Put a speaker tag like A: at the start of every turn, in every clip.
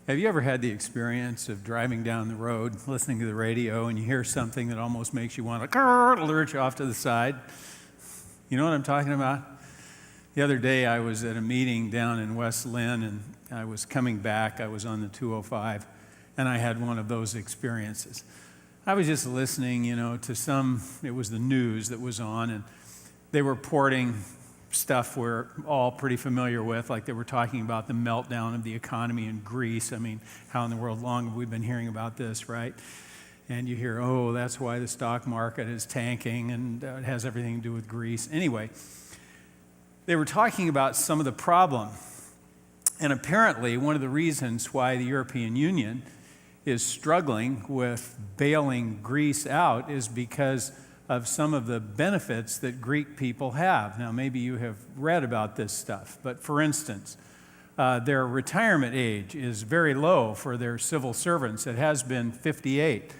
A: Have you ever had the experience of driving down the road, listening to the radio, and you hear something that almost makes you want to lurch off to the side? You know what I'm talking about? The other day I was at a meeting down in West Lynn, and I was coming back. I was on the 205, and I had one of those experiences. I was just listening, to it was the news that was on, and they were reporting stuff we're all pretty familiar with, like they were talking about the meltdown of the economy in Greece. I mean, how in the world long have we been hearing about this, right? And you hear, that's why the stock market is tanking, and it has everything to do with Greece. Anyway, they were talking about some of the problem. And apparently, one of the reasons why the European Union is struggling with bailing Greece out is because of some of the benefits that Greek people have. Now, maybe you have read about this stuff, but for instance, their retirement age is very low for their civil servants. It has been 58,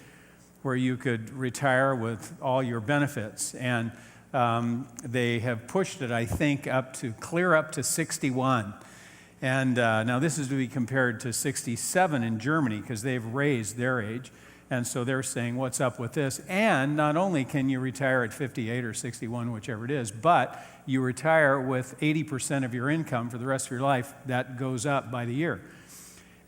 A: where you could retire with all your benefits. And they have pushed it, I think, clear up to 61. And now this is to be compared to 67 in Germany, because they've raised their age. And so they're saying, what's up with this? And not only can you retire at 58 or 61, whichever it is, but you retire with 80% of your income for the rest of your life. That goes up by the year.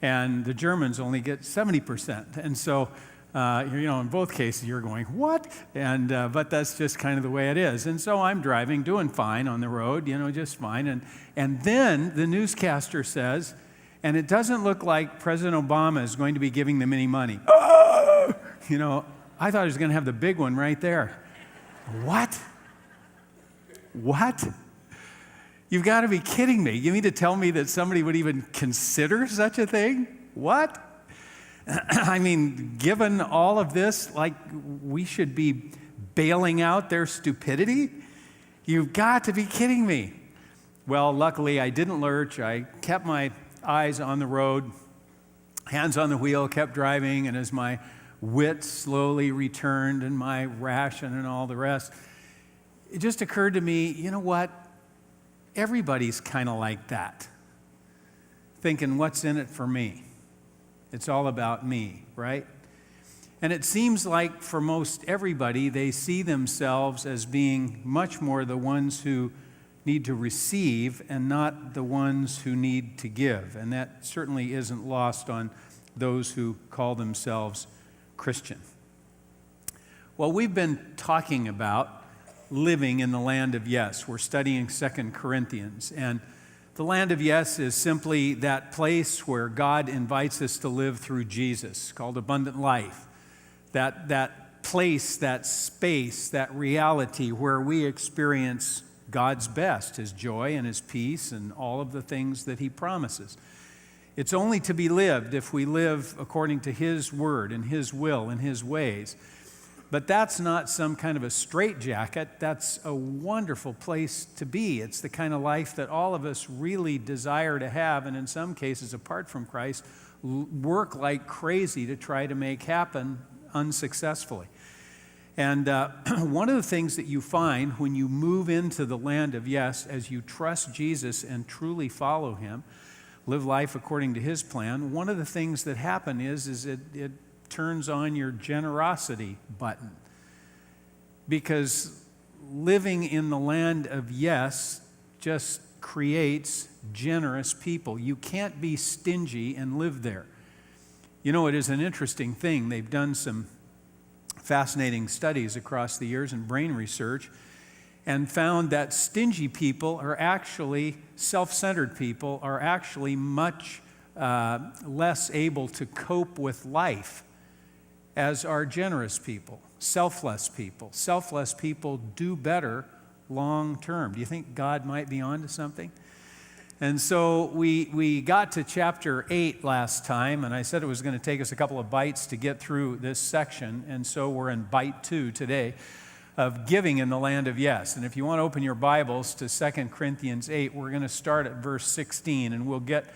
A: And the Germans only get 70%. And so, in both cases, you're going, what? And but that's just kind of the way it is. And so I'm driving, doing fine on the road, just fine. And then the newscaster says, and it doesn't look like President Obama is going to be giving them any money. I thought he was going to have the big one right there. What? You've got to be kidding me. You mean to tell me that somebody would even consider such a thing? What? I mean, given all of this, like we should be bailing out their stupidity? You've got to be kidding me. Well, luckily I didn't lurch. I kept my eyes on the road, hands on the wheel, kept driving, and as my wit slowly returned and my ration and all the rest, it just occurred to me, you know what? Everybody's kind of like that, thinking, what's in it for me? It's all about me, right? And it seems like for most everybody, they see themselves as being much more the ones who need to receive and not the ones who need to give. And that certainly isn't lost on those who call themselves Christian. Well, we've been talking about living in the land of yes. We're studying 2 Corinthians. And the land of yes is simply that place where God invites us to live through Jesus, called abundant life. That place, that space, that reality where we experience God's best, His joy and His peace and all of the things that He promises. It's only to be lived if we live according to His word and His will and His ways. But that's not some kind of a straitjacket. That's a wonderful place to be. It's the kind of life that all of us really desire to have, and in some cases, apart from Christ, work like crazy to try to make happen unsuccessfully. And one of the things that you find when you move into the land of yes, as you trust Jesus and truly follow Him, live life according to His plan, one of the things that happen is it turns on your generosity button. Because living in the land of yes just creates generous people. You can't be stingy and live there. It is an interesting thing. They've done some fascinating studies across the years in brain research and found that stingy people are actually, self-centered people are actually much less able to cope with life as are generous people, selfless people. Selfless people do better long term. Do you think God might be onto something? And so we got to chapter 8 last time, and I said it was going to take us a couple of bites to get through this section, and so we're in bite 2 today of giving in the land of yes. And if you want to open your Bibles to 2 Corinthians 8, we're going to start at verse 16, and we'll get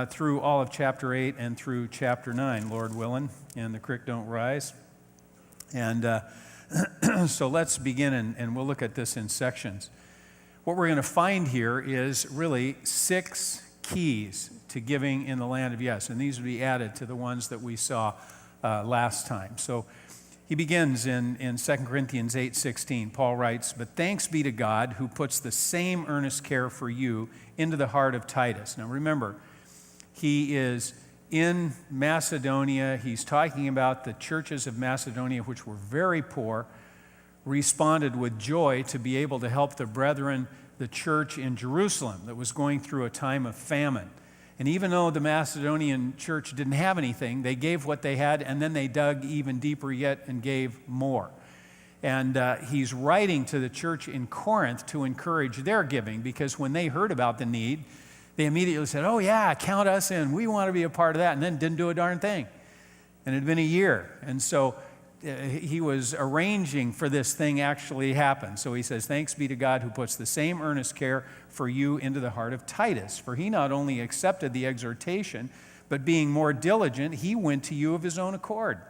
A: through all of chapter 8 and through chapter 9, Lord willing, and the creek don't rise. And so let's begin, and we'll look at this in sections. What we're going to find here is really 6 keys to giving in the land of yes. And these would be added to the ones that we saw last time. So he begins in 2 Corinthians 8:16. Paul writes, "But thanks be to God who puts the same earnest care for you into the heart of Titus." Now remember, he is in Macedonia. He's talking about the churches of Macedonia, which were very poor, responded with joy to be able to help the brethren, the church in Jerusalem that was going through a time of famine. And even though the Macedonian church didn't have anything, they gave what they had, and then they dug even deeper yet and gave more. And he's writing to the church in Corinth to encourage their giving, because when they heard about the need, they immediately said, "Oh yeah, count us in. We want to be a part of that," and then didn't do a darn thing. And it had been a year. And so he was arranging for this thing actually to happen. So he says, "Thanks be to God who puts the same earnest care for you into the heart of Titus. For he not only accepted the exhortation, but being more diligent, he went to you of his own accord.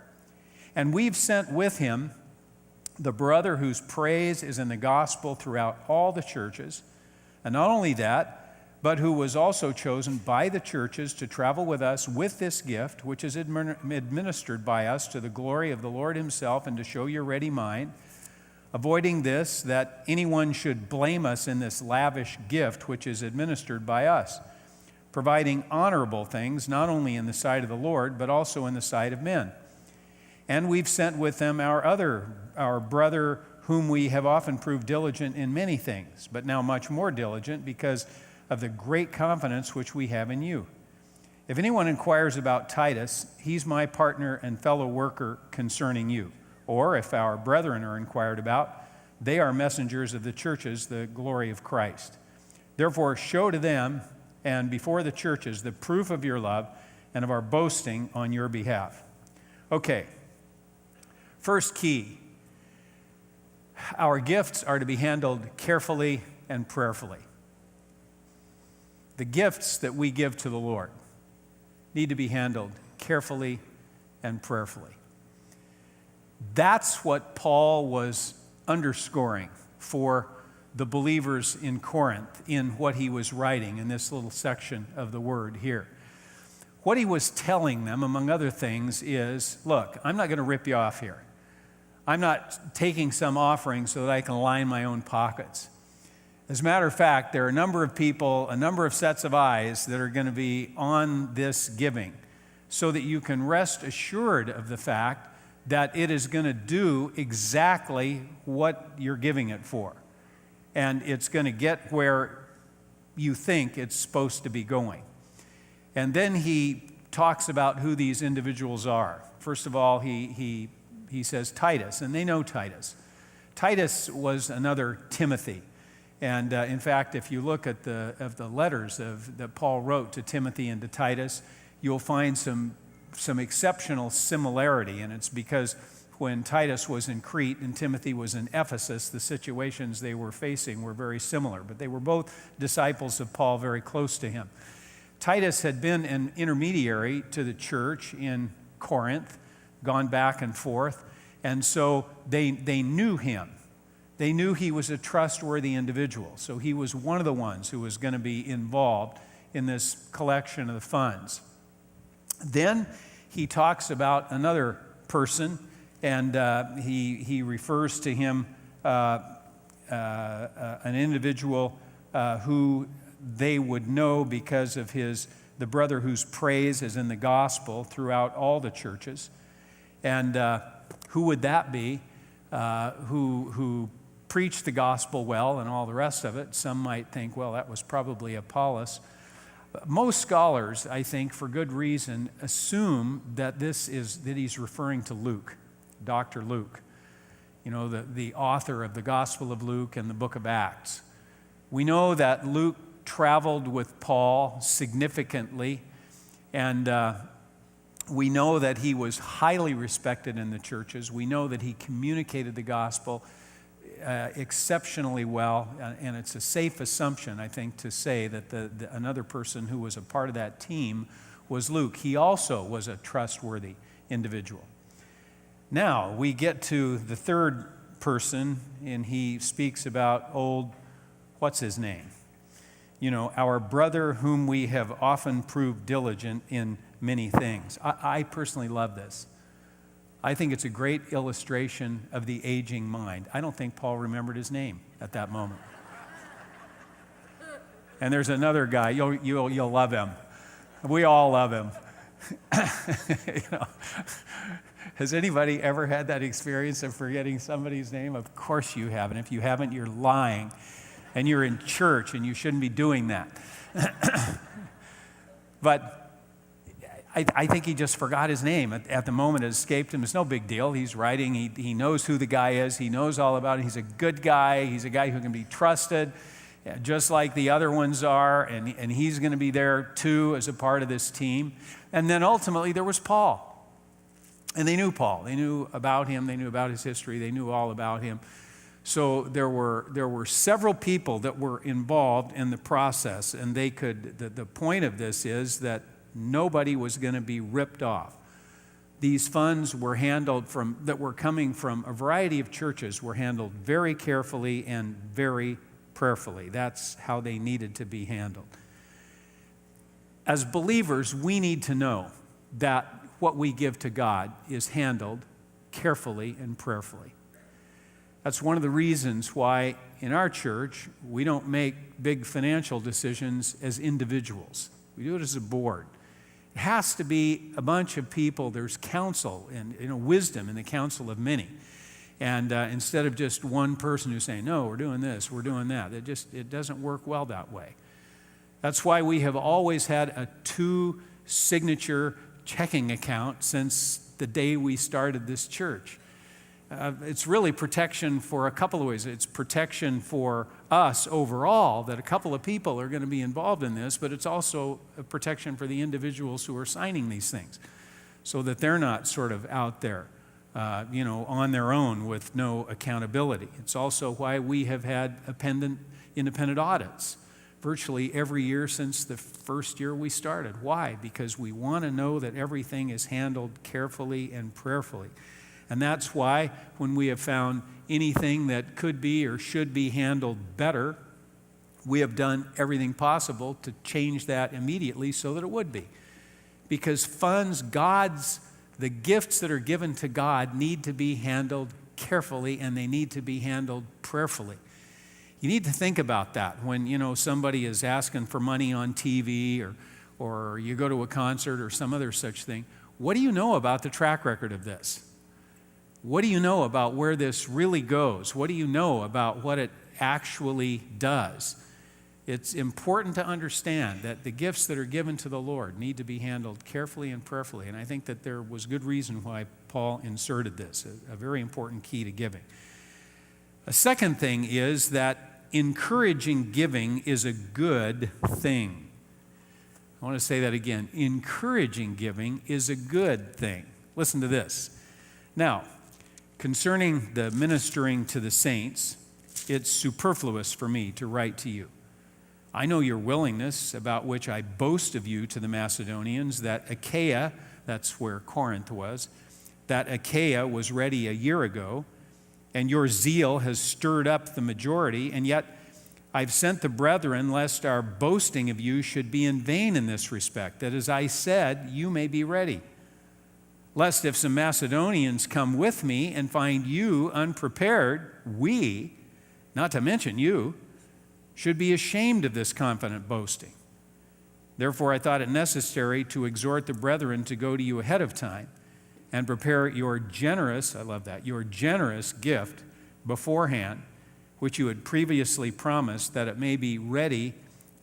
A: And we've sent with him the brother whose praise is in the gospel throughout all the churches. And not only that, but who was also chosen by the churches to travel with us with this gift, which is administered by us to the glory of the Lord himself, and to show your ready mind, avoiding this, that anyone should blame us in this lavish gift which is administered by us, providing honorable things, not only in the sight of the Lord, but also in the sight of men. And we've sent with them our brother, whom we have often proved diligent in many things, but now much more diligent, because of the great confidence which we have in you. If anyone inquires about Titus, he's my partner and fellow worker concerning you. Or if our brethren are inquired about, they are messengers of the churches, the glory of Christ. Therefore, show to them and before the churches the proof of your love and of our boasting on your behalf." Okay, first key. Our gifts are to be handled carefully and prayerfully. The gifts that we give to the Lord need to be handled carefully and prayerfully. That's what Paul was underscoring for the believers in Corinth in what he was writing in this little section of the word here. What he was telling them, among other things, is, look, I'm not going to rip you off here. I'm not taking some offering so that I can line my own pockets. As a matter of fact, there are a number of people, a number of sets of eyes that are going to be on this giving, so that you can rest assured of the fact that it is going to do exactly what you're giving it for. And it's going to get where you think it's supposed to be going. And then he talks about who these individuals are. First of all, he says Titus, and they know Titus. Titus was another Timothy. And in fact, if you look at the letters that Paul wrote to Timothy and to Titus, you'll find some exceptional similarity. And it's because when Titus was in Crete and Timothy was in Ephesus, the situations they were facing were very similar. But they were both disciples of Paul, very close to him. Titus had been an intermediary to the church in Corinth, gone back and forth. And so they knew him. They knew he was a trustworthy individual. So he was one of the ones who was going to be involved in this collection of the funds. Then he talks about another person, and he refers to him, an individual who they would know because of the brother whose praise is in the gospel throughout all the churches. And who would that be? Who preached the gospel well and all the rest of it. Some might think, well, that was probably Apollos. But most scholars, I think, for good reason, assume that he's referring to Luke, Dr. Luke, the author of the Gospel of Luke and the book of Acts. We know that Luke traveled with Paul significantly, and we know that he was highly respected in the churches. We know that he communicated the gospel exceptionally well, and it's a safe assumption, I think, to say that another person who was a part of that team was Luke. He also was a trustworthy individual. Now, we get to the third person, and he speaks about what's his name? our brother whom we have often proved diligent in many things. I personally love this. I think it's a great illustration of the aging mind. I don't think Paul remembered his name at that moment. And there's another guy, you'll love him. We all love him. Has anybody ever had that experience of forgetting somebody's name? Of course you have. And if you haven't, you're lying. And you're in church, and you shouldn't be doing that. But I think he just forgot his name. At the moment, it escaped him. It's no big deal. He's writing. He knows who the guy is. He knows all about it. He's a good guy. He's a guy who can be trusted, just like the other ones are. And he's going to be there, too, as a part of this team. And then ultimately, there was Paul. And they knew Paul. They knew about him. They knew about his history. They knew all about him. So there were several people that were involved in the process. And they could, the point of this is that nobody was going to be ripped off. These funds were handled that were coming from a variety of churches, were handled very carefully and very prayerfully. That's how they needed to be handled. As believers, we need to know that what we give to God is handled carefully and prayerfully. That's one of the reasons why in our church we don't make big financial decisions as individuals. We do it as a board. It has to be a bunch of people. There's counsel and wisdom in the counsel of many. And instead of just one person who's saying, no, we're doing this, we're doing that. It doesn't work well that way. That's why we have always had a 2-signature checking account since the day we started this church. It's really protection for a couple of ways. It's protection for us overall, that a couple of people are going to be involved in this, but it's also a protection for the individuals who are signing these things so that they're not sort of out there, on their own with no accountability. It's also why we have had independent audits virtually every year since the first year we started. Why? Because we want to know that everything is handled carefully and prayerfully. And that's why when we have found anything that could be or should be handled better, we have done everything possible to change that immediately so that it would be. Because funds, the gifts that are given to God need to be handled carefully, and they need to be handled prayerfully. You need to think about that when, somebody is asking for money on TV or you go to a concert or some other such thing. What do you know about the track record of this? What do you know about where this really goes? What do you know about what it actually does? It's important to understand that the gifts that are given to the Lord need to be handled carefully and prayerfully. And I think that there was good reason why Paul inserted this, a very important key to giving. A second thing is that encouraging giving is a good thing. I want to say that again. Encouraging giving is a good thing. Listen to this. Now, concerning the ministering to the saints, it's superfluous for me to write to you. I know your willingness, about which I boast of you to the Macedonians, that Achaia, that's where Corinth was, that Achaia was ready a year ago, and your zeal has stirred up the majority, and yet I've sent the brethren lest our boasting of you should be in vain in this respect, that as I said, you may be ready. Lest if some Macedonians come with me and find you unprepared, we, not to mention you, should be ashamed of this confident boasting. Therefore, I thought it necessary to exhort the brethren to go to you ahead of time and prepare your generous, I love that, your generous gift beforehand, which you had previously promised, that it may be ready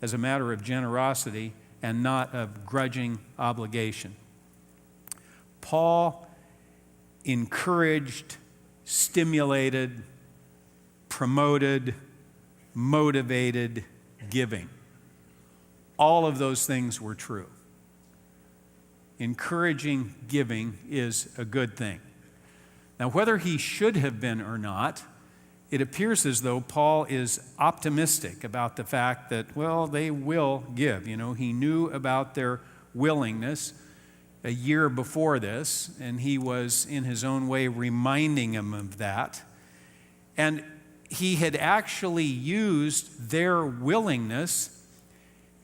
A: as a matter of generosity and not of grudging obligation. Paul encouraged, stimulated, promoted, motivated giving. All of those things were true. Encouraging giving is a good thing. Now, whether he should have been or not, it appears as though Paul is optimistic about the fact that, they will give. He knew about their willingness a year before this, and he was in his own way reminding them of that. And he had actually used their willingness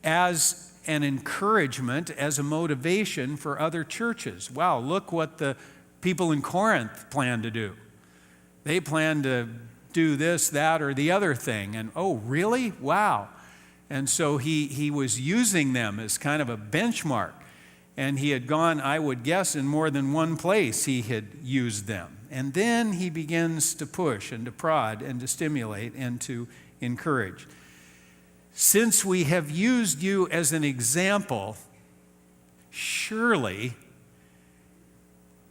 A: as an encouragement, as a motivation for other churches. Wow, look what the people in Corinth plan to do. They plan to do this, that, or the other thing. And oh, really? Wow. And so he was using them as kind of a benchmark. And he had gone, I would guess, in more than one place he had used them. And then he begins to push and to prod and to stimulate and to encourage. Since we have used you as an example, surely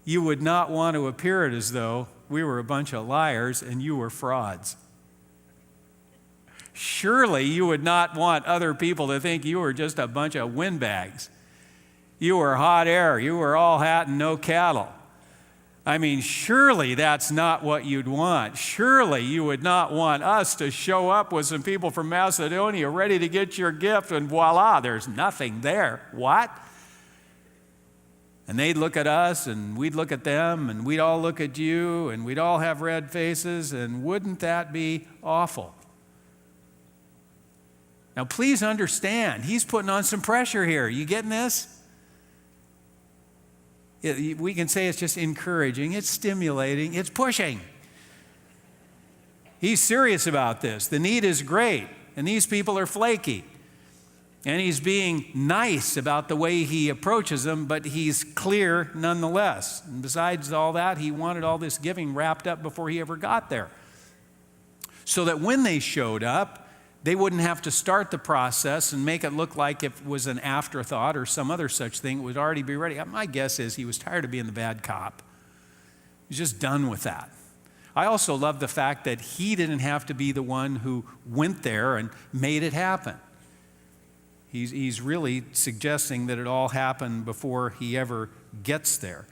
A: you would not want to appear as though we were a bunch of liars and you were frauds. Surely you would not want other people to think you were just a bunch of windbags. You were hot air. You were all hat and no cattle. I mean, surely that's not what you'd want. Surely you would not want us to show up with some people from Macedonia ready to get your gift, and voila, there's nothing there. What? And they'd look at us, and we'd look at them, and we'd all look at you, and we'd all have red faces, and wouldn't that be awful? Now, please understand, he's putting on some pressure here. You getting this? We can say it's just encouraging, it's stimulating, it's pushing. He's serious about this. The need is great, and these people are flaky. And he's being nice about the way he approaches them, but he's clear nonetheless. And besides all that, he wanted all this giving wrapped up before he ever got there. So that when they showed up, they wouldn't have to start the process and make it look like it was an afterthought or some other such thing. It would already be ready. My guess is he was tired of being the bad cop. He was just done with that. I also love the fact that he didn't have to be the one who went there and made it happen. He's really suggesting that it all happened before he ever gets there.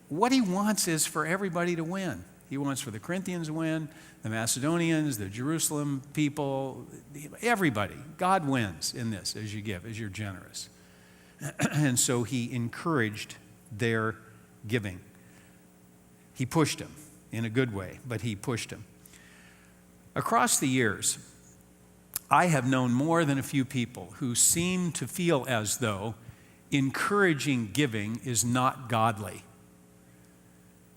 A: What he wants is for everybody to win. He wants for the Corinthians to win, the Macedonians, the Jerusalem people, everybody. God wins in this as you give, as you're generous. And so he encouraged their giving. He pushed them in a good way, but he pushed them. Across the years, I have known more than a few people who seem to feel as though encouraging giving is not godly.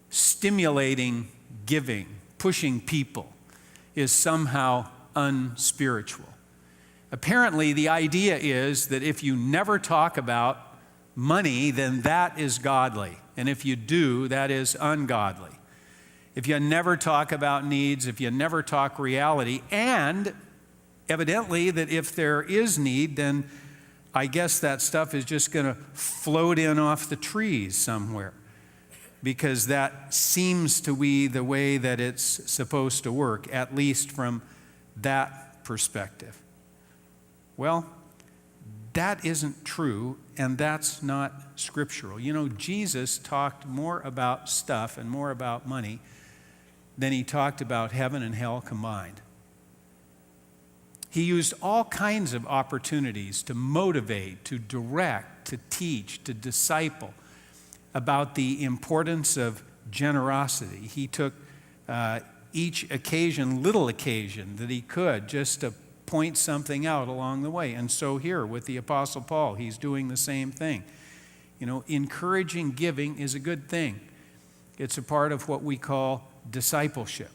A: Stimulating giving, pushing people, is somehow unspiritual. Apparently, the idea is that if you never talk about money, then that is godly. And if you do, that is ungodly. If you never talk about needs, if you never talk reality, and evidently that if there is need, then I guess that stuff is just going to float in off the trees somewhere, because that seems to be the way that it's supposed to work, at least from that perspective. Well, that isn't true, and that's not scriptural. You know, Jesus talked more about stuff and more about money than he talked about heaven and hell combined. He used all kinds of opportunities to motivate, to direct, to teach, to disciple about the importance of generosity. He took each occasion, little occasion that he could, just to point something out along the way. And so here with the Apostle Paul, he's doing the same thing. You know, encouraging giving is a good thing. It's a part of what we call discipleship.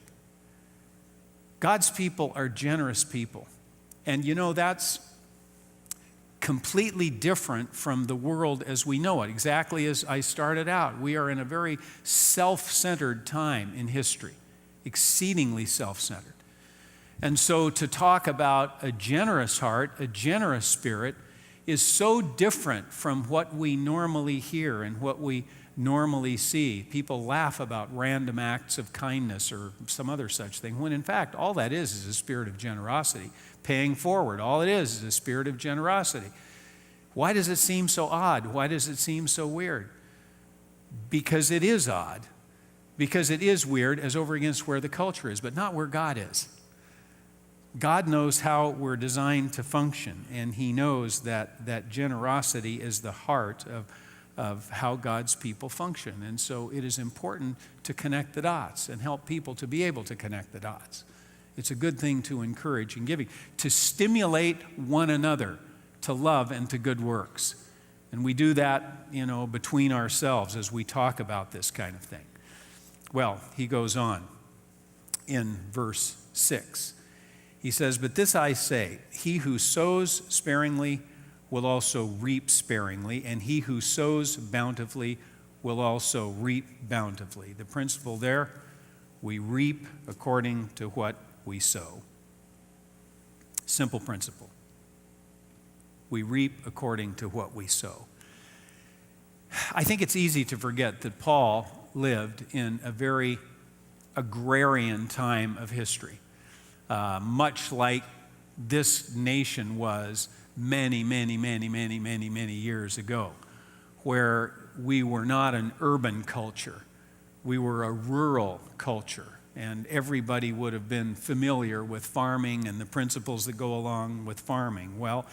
A: God's people are generous people. And you know, that's completely different from the world as we know it. Exactly as I started out, we are in a very self-centered time in history, exceedingly self-centered. And so to talk about a generous heart, a generous spirit, is so different from what we normally hear and what we normally see. People laugh about random acts of kindness or some other such thing, when in fact all that is a spirit of generosity. Paying forward, all it is a spirit of generosity. Why does it seem so odd? Why does it seem so weird? Because it is odd. Because it is weird as over against where the culture is, but not where God is. God knows how we're designed to function, and he knows that generosity is the heart of how God's people function. And so it is important to connect the dots and help people to be able to connect the dots. It's a good thing to encourage in giving, to stimulate one another to love and to good works. And we do that, between ourselves as we talk about this kind of thing. Well, he goes on in verse 6. He says, "But this I say, he who sows sparingly will also reap sparingly, and he who sows bountifully will also reap bountifully." The principle there, we reap according to what we sow. Simple principle. We reap according to what we sow. I think it's easy to forget that Paul lived in a very agrarian time of history, much like this nation was many years ago, where we were not an urban culture. We were a rural culture, and everybody would have been familiar with farming and the principles that go along with farming. Well,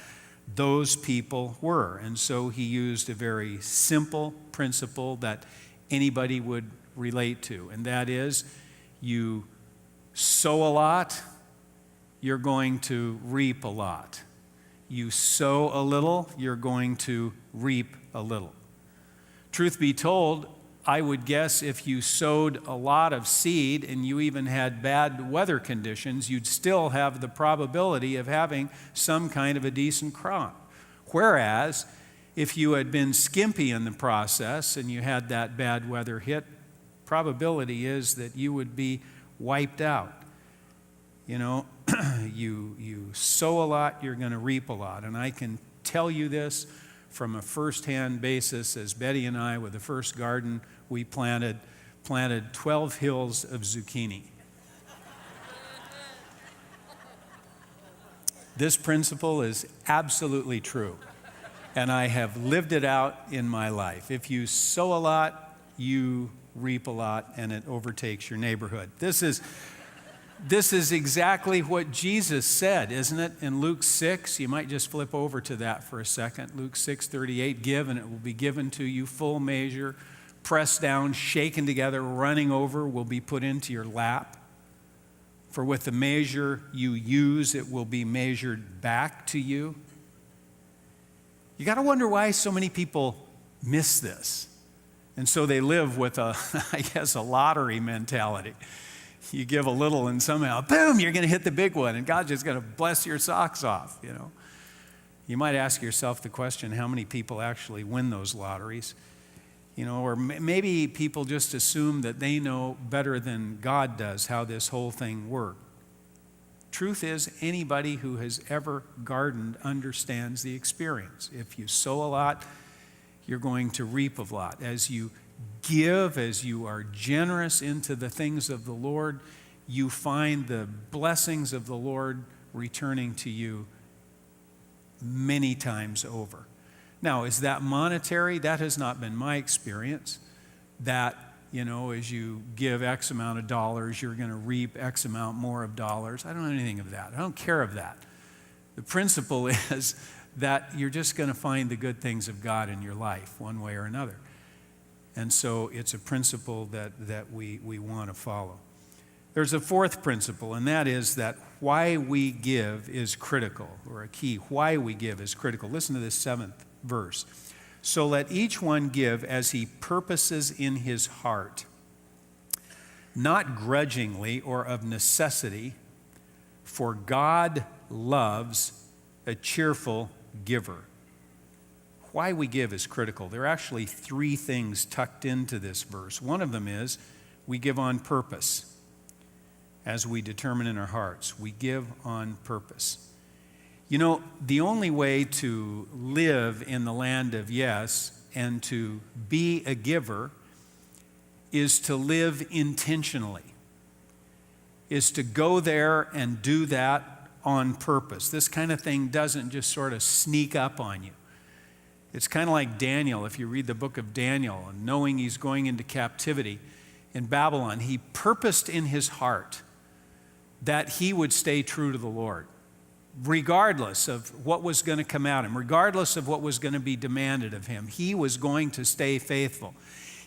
A: those people were, and so he used a very simple principle that anybody would relate to, and that is, you sow a lot, you're going to reap a lot. You sow a little, you're going to reap a little. Truth be told, I would guess if you sowed a lot of seed and you even had bad weather conditions, you'd still have the probability of having some kind of a decent crop. Whereas, if you had been skimpy in the process and you had that bad weather hit, probability is that you would be wiped out. You sow a lot, you're going to reap a lot. And I can tell you this from a first-hand basis, as Betty and I, with the first garden we planted 12 hills of zucchini. This principle is absolutely true, and I have lived it out in my life. If you sow a lot, you reap a lot, and it overtakes your neighborhood. This is exactly what Jesus said, isn't it? In Luke 6, you might just flip over to that for a second. Luke 6:38, "Give, and it will be given to you, full measure, pressed down, shaken together, running over, will be put into your lap. For with the measure you use, it will be measured back to you." You got to wonder why so many people miss this. And so they live with a lottery mentality. You give a little and somehow, boom, you're going to hit the big one, and God's just going to bless your socks off, You might ask yourself the question, how many people actually win those lotteries? Or maybe people just assume that they know better than God does how this whole thing works. Truth is, anybody who has ever gardened understands the experience. If you sow a lot, you're going to reap a lot. As you give, as you are generous into the things of the Lord, you find the blessings of the Lord returning to you many times over. Now, is that monetary? That has not been my experience. That, as you give X amount of dollars, you're going to reap X amount more of dollars. I don't know anything of that. I don't care of that. The principle is that you're just going to find the good things of God in your life, one way or another. And so it's a principle that we want to follow. There's a fourth principle, and that is that why we give is critical, or a key. Why we give is critical. Listen to this 7th verse. "So let each one give as he purposes in his heart, not grudgingly or of necessity, for God loves a cheerful giver." Why we give is critical. There are actually 3 things tucked into this verse. One of them is we give on purpose, as we determine in our hearts. We give on purpose. The only way to live in the land of yes and to be a giver is to live intentionally, is to go there and do that on purpose. This kind of thing doesn't just sort of sneak up on you. It's kind of like Daniel. If you read the book of Daniel, and knowing he's going into captivity in Babylon, he purposed in his heart that he would stay true to the Lord, regardless of what was going to come at him, regardless of what was going to be demanded of him. He was going to stay faithful.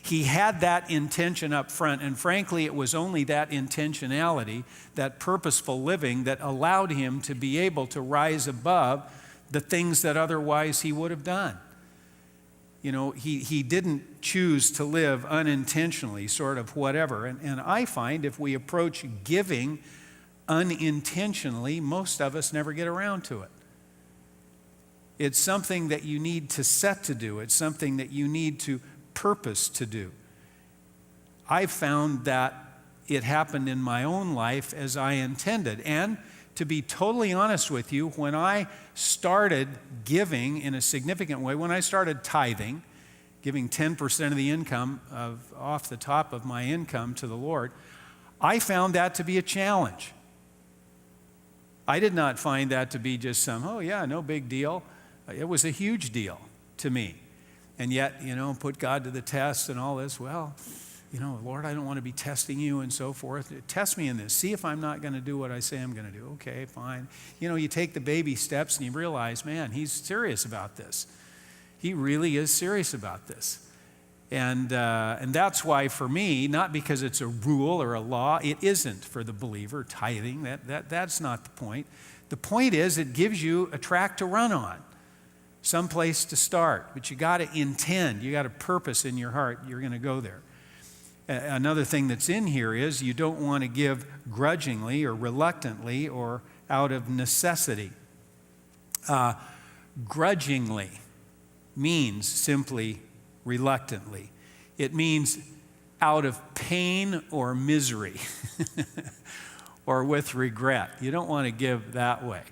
A: He had that intention up front, and frankly, it was only that intentionality, that purposeful living, that allowed him to be able to rise above the things that otherwise he would have done. You know, he didn't choose to live unintentionally, sort of whatever. And I find if we approach giving unintentionally, most of us never get around to it. It's something that you need to set to do. It's something that you need to purpose to do. I found that it happened in my own life as I intended. And to be totally honest with you, when I started giving in a significant way, when I started tithing, giving 10% of the income off the top of my income to the Lord, I found that to be a challenge. I did not find that to be just some, oh yeah, no big deal. It was a huge deal to me. And yet, put God to the test and all this. Well, Lord, I don't want to be testing you and so forth. Test me in this. See if I'm not going to do what I say I'm going to do. Okay, fine. You take the baby steps and you realize, man, he's serious about this. He really is serious about this. And that's why for me, not because it's a rule or a law, it isn't for the believer, tithing. That's not the point. The point is it gives you a track to run on, some place to start. But you got to intend, you got a purpose in your heart, you're going to go there. Another thing that's in here is you don't want to give grudgingly or reluctantly or out of necessity. Grudgingly means simply reluctantly. It means out of pain or misery or with regret. You don't want to give that way.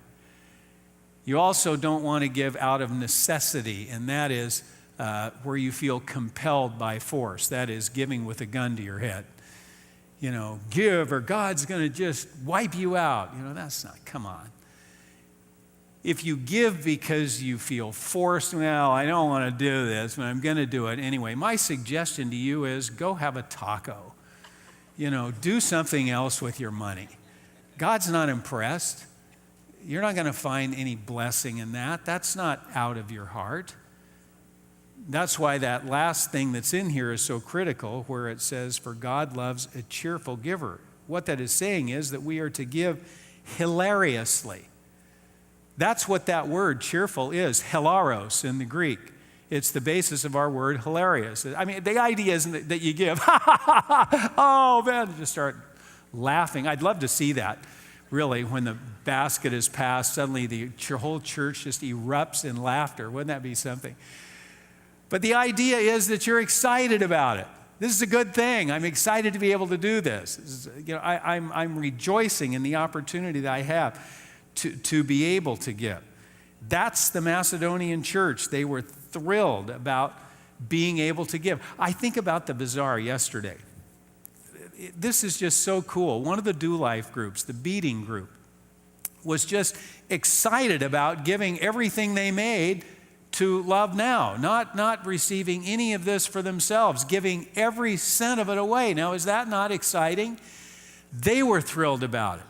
A: You also don't want to give out of necessity, and that is where you feel compelled by force. That is giving with a gun to your head. Give or God's going to just wipe you out. That's not, come on. If you give because you feel forced, well, I don't want to do this, but I'm going to do it anyway. My suggestion to you is go have a taco. Do something else with your money. God's not impressed. You're not going to find any blessing in that. That's not out of your heart. That's why that last thing that's in here is so critical, where it says, for God loves a cheerful giver. What that is saying is that we are to give hilariously. That's what that word cheerful is, hilaros in the Greek. It's the basis of our word hilarious. I mean, the idea isn't that you give, oh man, just start laughing. I'd love to see that, really, when the basket is passed, suddenly the whole church just erupts in laughter. Wouldn't that be something? But the idea is that you're excited about it. This is a good thing. I'm excited to be able to do this. I'm rejoicing in the opportunity that I have to be able to give. That's the Macedonian church. They were thrilled about being able to give. I think about the bazaar yesterday. This is just so cool. One of the Do Life groups, the Beating group, was just excited about giving everything they made to Love Now, not receiving any of this for themselves, giving every cent of it away. Now, is that not exciting? They were thrilled about it.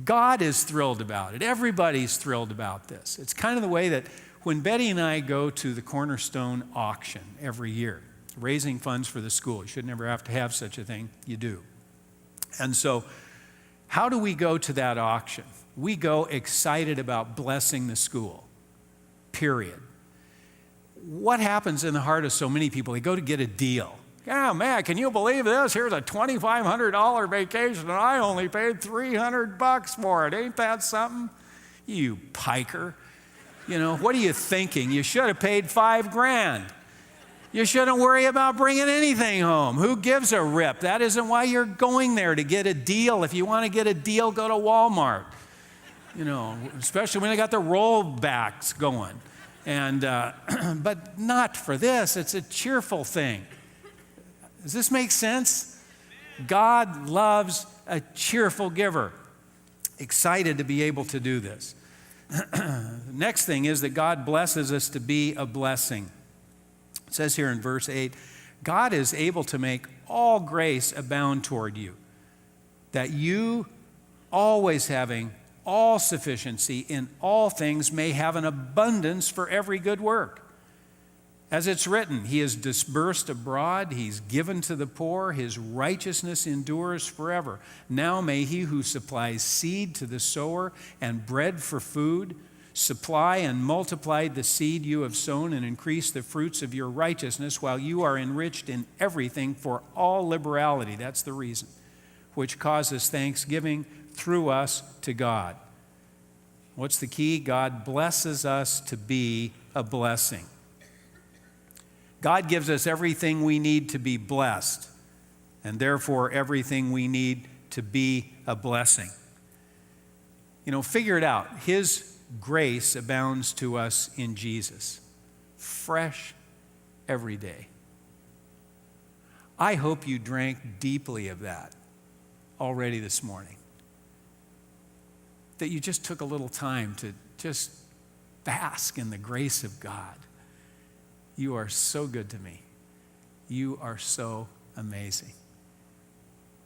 A: God is thrilled about it. Everybody's thrilled about this. It's kind of the way that when Betty and I go to the Cornerstone auction every year, raising funds for the school. You should never have to have such a thing. You do. And so, how do we go to that auction? We go excited about blessing the school, period. What happens in the heart of so many people? They go to get a deal. Oh man, can you believe this? Here's a $2,500 vacation and I only paid $300 for it. Ain't that something? You piker. What are you thinking? You should have paid $5,000. You shouldn't worry about bringing anything home. Who gives a rip? That isn't why you're going there, to get a deal. If you want to get a deal, go to Walmart. Especially when they got the rollbacks going. And but not for this. It's a cheerful thing. Does this make sense? God loves a cheerful giver. Excited to be able to do this. Next thing is that God blesses us to be a blessing. It says here in verse 8, God is able to make all grace abound toward you, that you, always having all sufficiency in all things, may have an abundance for every good work. As it's written, he is dispersed abroad, he's given to the poor, his righteousness endures forever. Now may he who supplies seed to the sower and bread for food supply and multiply the seed you have sown and increase the fruits of your righteousness, while you are enriched in everything for all liberality. That's the reason, which causes thanksgiving through us to God. What's the key? God blesses us to be a blessing. God gives us everything we need to be blessed, and therefore everything we need to be a blessing. Figure it out. His grace abounds to us in Jesus, fresh every day. I hope you drank deeply of that already this morning. That you just took a little time to just bask in the grace of God. You are so good to me. You are so amazing.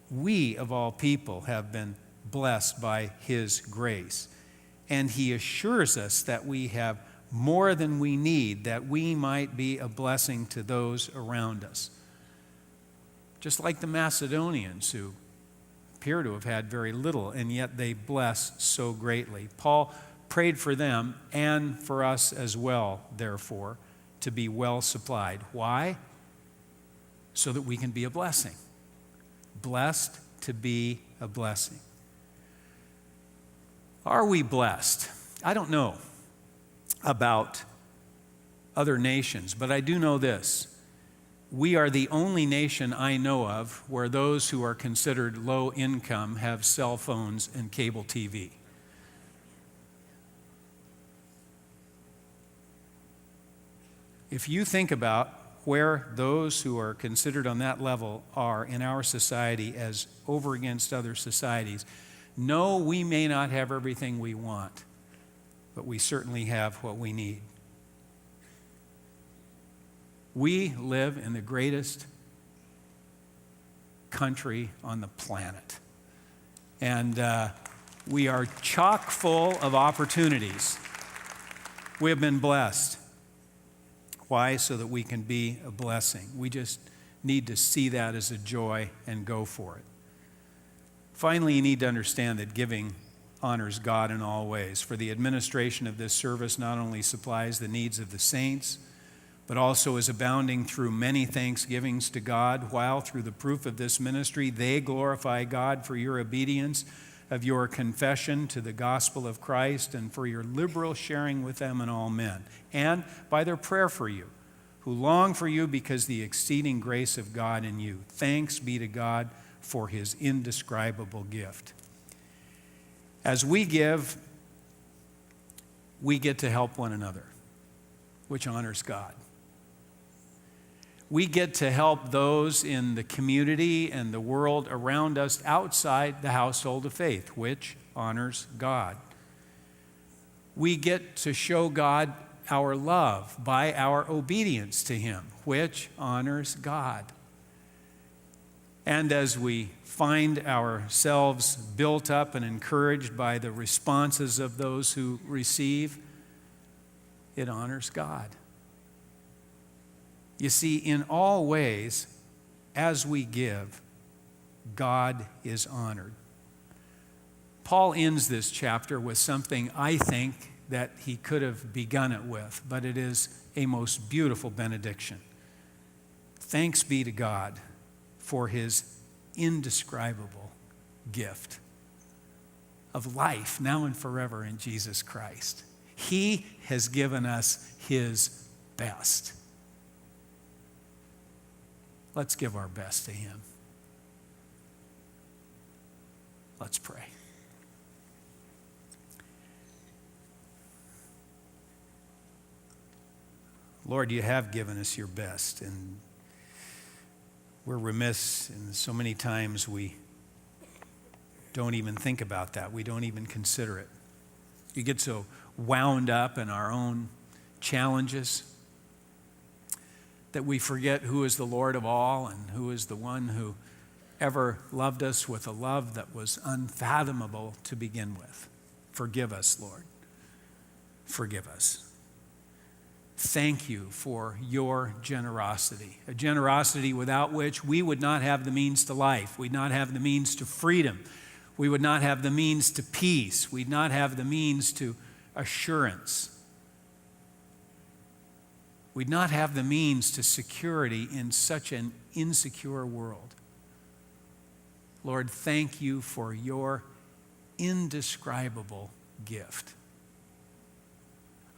A: We, of all people, have been blessed by His grace. And He assures us that we have more than we need, that we might be a blessing to those around us. Just like the Macedonians, who appear to have had very little, and yet they blessed so greatly. Paul prayed for them and for us as well, therefore, to be well supplied. Why? So that we can be a blessing. Blessed to be a blessing. Are we blessed? I don't know about other nations, but I do know this. We are the only nation I know of where those who are considered low income have cell phones and cable TV. If you think about where those who are considered on that level are in our society as over against other societies, no, we may not have everything we want, but we certainly have what we need. We live in the greatest country on the planet. And we are chock full of opportunities. We have been blessed. Why? So that we can be a blessing. We just need to see that as a joy and go for it. Finally, you need to understand that giving honors God in all ways. For the administration of this service not only supplies the needs of the saints, but also is abounding through many thanksgivings to God, while through the proof of this ministry they glorify God for your obedience of your confession to the gospel of Christ, and for your liberal sharing with them and all men, and by their prayer for you, who long for you because the exceeding grace of God in you. Thanks be to God for His indescribable gift. As we give, we get to help one another, which honors God. We get to help those in the community and the world around us outside the household of faith, which honors God. We get to show God our love by our obedience to Him, which honors God. And as we find ourselves built up and encouraged by the responses of those who receive, it honors God. You see, in all ways, as we give, God is honored. Paul ends this chapter with something I think that he could have begun it with, but it is a most beautiful benediction. Thanks be to God for His indescribable gift of life now and forever in Jesus Christ. He has given us His best. Let's give our best to Him. Let's pray. Lord, you have given us your best, and we're remiss, and so many times we don't even think about that. We don't even consider it. You get so wound up in our own challenges that we forget who is the Lord of all and who is the one who ever loved us with a love that was unfathomable to begin with. Forgive us, Lord. Forgive us. Thank you for your generosity, a generosity without which we would not have the means to life. We'd not have the means to freedom. We would not have the means to peace. We'd not have the means to assurance. We'd not have the means to security in such an insecure world. Lord, thank you for your indescribable gift.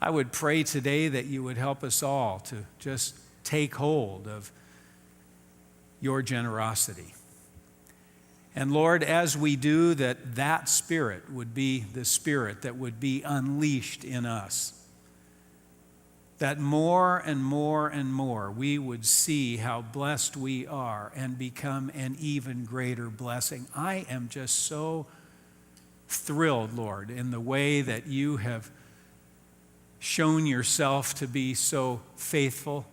A: I would pray today that you would help us all to just take hold of your generosity. And Lord, as we do, that Spirit would be the Spirit that would be unleashed in us. That more and more and more we would see how blessed we are and become an even greater blessing. I am just so thrilled, Lord, in the way that you have shown yourself to be so faithful,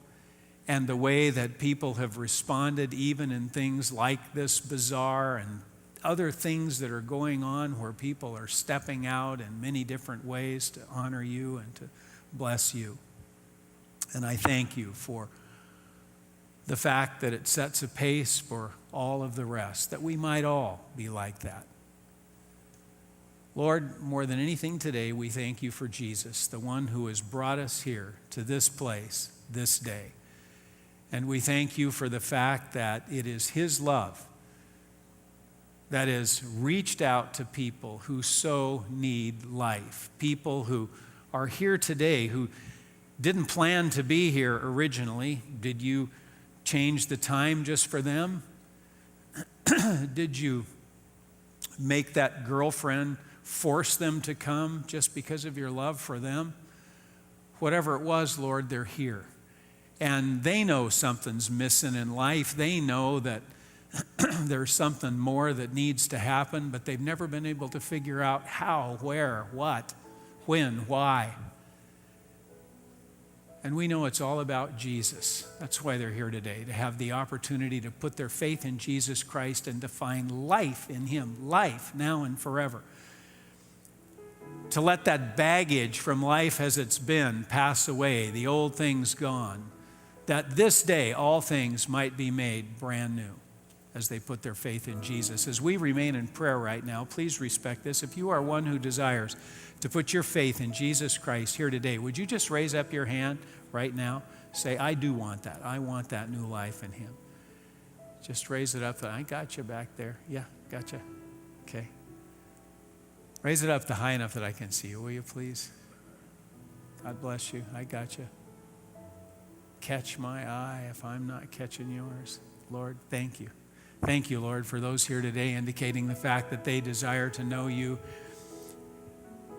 A: and the way that people have responded even in things like this bazaar and other things that are going on where people are stepping out in many different ways to honor you and to bless you. And I thank you for the fact that it sets a pace for all of the rest, that we might all be like that. Lord, more than anything today, we thank you for Jesus, the one who has brought us here to this place, this day. And we thank you for the fact that it is his love that has reached out to people who so need life, people who are here today who didn't plan to be here originally. Did you change the time just for them? Did you make that girlfriend force them to come just because of your love for them? Whatever it was, Lord, they're here. And they know something's missing in life. They know that there's something more that needs to happen, but they've never been able to figure out how, where, what, when, why. And we know it's all about Jesus. That's why they're here today, to have the opportunity to put their faith in Jesus Christ and to find life in him, life now and forever. To let that baggage from life as it's been pass away, the old things gone, that this day all things might be made brand new as they put their faith in Jesus. As we remain in prayer right now, please respect this. If you are one who desires to put your faith in Jesus Christ here today, would you just raise up your hand right now? Say, I do want that. I want that new life in him. Just raise it up. I got you back there. Yeah, got you. Okay. Raise it up to high enough that I can see you, will you please? God bless you. I got you. Catch my eye if I'm not catching yours. Lord, thank you. Thank you, Lord, for those here today indicating the fact that they desire to know you,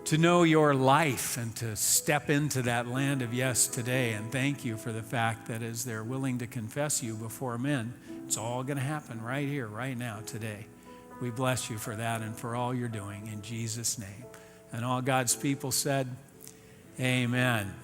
A: to know your life, and to step into that land of yes today. And thank you for the fact that as they're willing to confess you before men, it's all going to happen right here, right now, today. We bless you for that and for all you're doing in Jesus' name. And all God's people said, amen.